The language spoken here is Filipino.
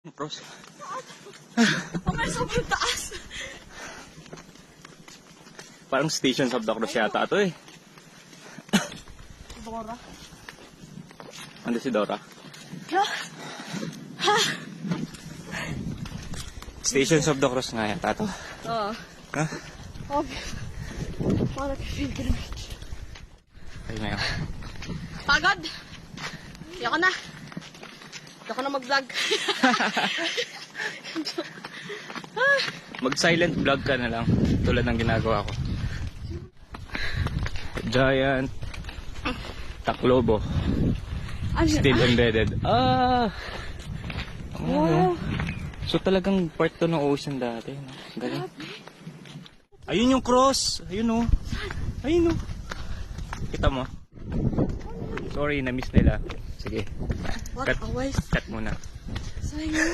Pros. Okay, sobrang taas. Parang Stations of the Cross yata ito eh. Dora. Ano si Dora? Ha? Ha? Stations of the Cross nga yata ito. Oo. Ha? Okay. Parang pilgrimage. Ay ngayon. Pagod? Ayoko na. Ayoko na mag-vlog. Mag-silent vlog ka na lang. Tulad ng ginagawa ko. Giant Taclobo. Still embedded. Wow. So talagang part to ng ocean dati. No? Galing. Ayun yung cross. Ayun o. Ayun o. Kita mo? Sorry, na-miss nila. Sige. What Cut, a waste. cut muna. Sayang.